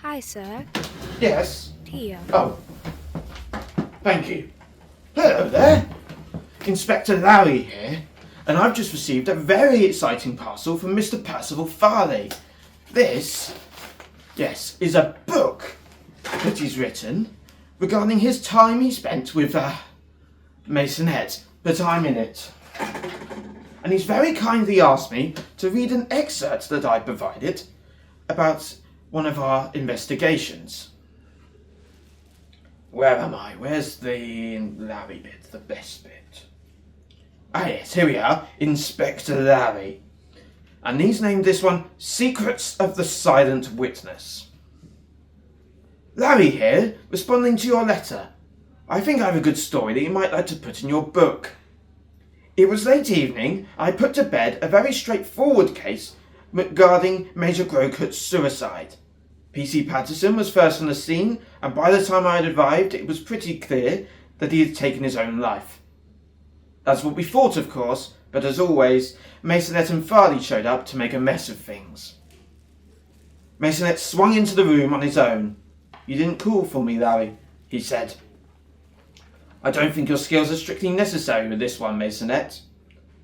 Hi, sir. Yes? Here. Oh, thank you. Hello there. Inspector Larry here, and I've just received a very exciting parcel from Mr. Percival Farley. This, yes, is a book that he's written regarding his time he spent with Maisonette, but I'm in it. And he's very kindly asked me to read an excerpt that I provided about one of our investigations. Where am I? Where's the Larry bit, the best bit? Ah yes, here we are, Inspector Larry. And he's named this one, Secrets of the Silent Witness. Larry here, responding to your letter. I think I have a good story that you might like to put in your book. It was late evening. I put to bed a very straightforward case regarding Major Grocut's suicide. P.C. Patterson was first on the scene, and by the time I had arrived, it was pretty clear that he had taken his own life. That's what we thought, of course, but as always, Maisonette and Farley showed up to make a mess of things. Maisonette swung into the room on his own. You didn't call for me, Larry, he said. I don't think your skills are strictly necessary with this one, Maisonette.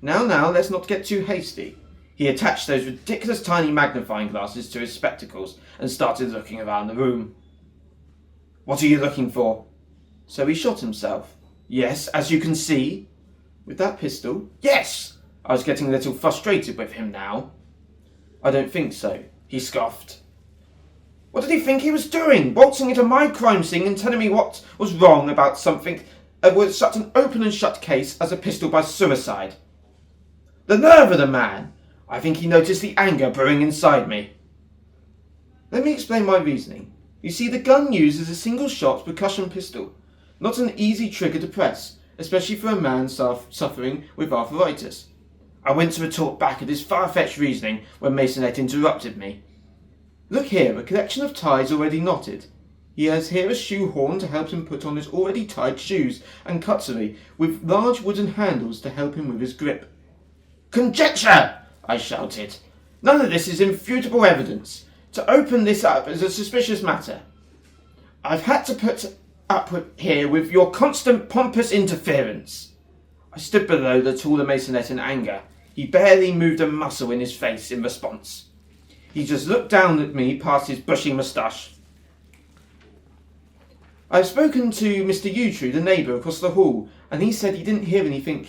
Now, let's not get too hasty. He attached those ridiculous tiny magnifying glasses to his spectacles and started looking around the room. What are you looking for? So he shot himself. Yes, as you can see. With that pistol? Yes! I was getting a little frustrated with him now. I don't think so, he scoffed. What did he think he was doing? Waltzing into my crime scene and telling me what was wrong about something with such an open and shut case as a pistol by suicide? The nerve of the man! I think he noticed the anger brewing inside me. Let me explain my reasoning. You see, the gun used is a single-shot percussion pistol, not an easy trigger to press, especially for a man suffering with arthritis. I went to retort back at his far-fetched reasoning when Maisonette interrupted me. Look here, a collection of ties already knotted. He has here a shoehorn to help him put on his already tied shoes, and cutlery with large wooden handles to help him with his grip. Conjecture! I shouted. None of this is irrefutable evidence. To open this up is a suspicious matter. I've had to put up here with your constant pompous interference. I stood below the taller Maisonette in anger. He barely moved a muscle in his face in response. He just looked down at me past his bushy moustache. I've spoken to Mr. Utrue, the neighbour across the hall, and he said he didn't hear anything,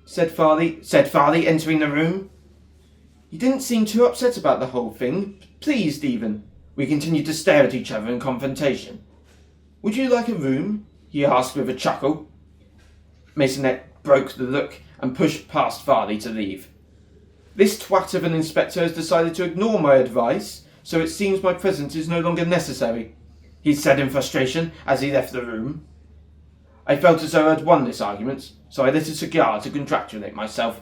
said Farley, entering the room. He didn't seem too upset about the whole thing, pleased even. We continued to stare at each other in confrontation. Would you like a room? He asked with a chuckle. Maisonette broke the look and pushed past Farley to leave. This twat of an inspector has decided to ignore my advice, so it seems my presence is no longer necessary, he said in frustration as he left the room. I felt as though I had won this argument, so I lit a cigar to congratulate myself.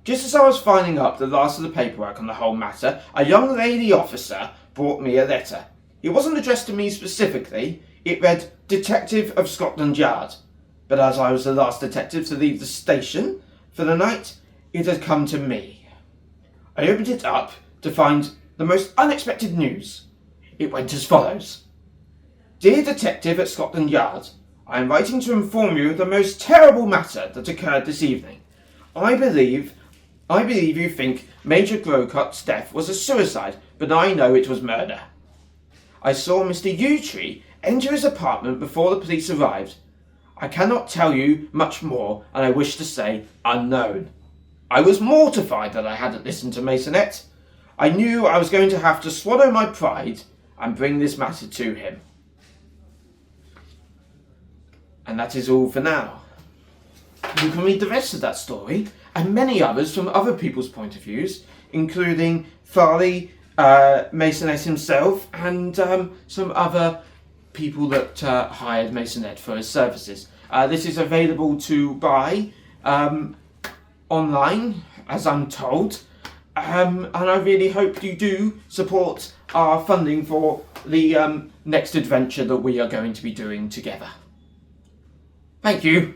Just as I was finding up the last of the paperwork on the whole matter, a young lady officer brought me a letter. It wasn't addressed to me specifically. It read, Detective of Scotland Yard. But as I was the last detective to leave the station for the night, it had come to me. I opened it up to find the most unexpected news. It went as follows. Dear Detective at Scotland Yard, I am writing to inform you of the most terrible matter that occurred this evening. I believe you think Major Grocut's death was a suicide, but I know it was murder. I saw Mr. Utrue enter his apartment before the police arrived. I cannot tell you much more, and I wish to say unknown. I was mortified that I hadn't listened to Maisonette. I knew I was going to have to swallow my pride and bring this matter to him. And that is all for now. You can read the rest of that story and many others from other people's point of views, including Farley, Maisonette himself, and some other people that hired Maisonette for his services. This is available to buy online, as I'm told, and I really hope you do support our funding for the next adventure that we are going to be doing together. Thank you.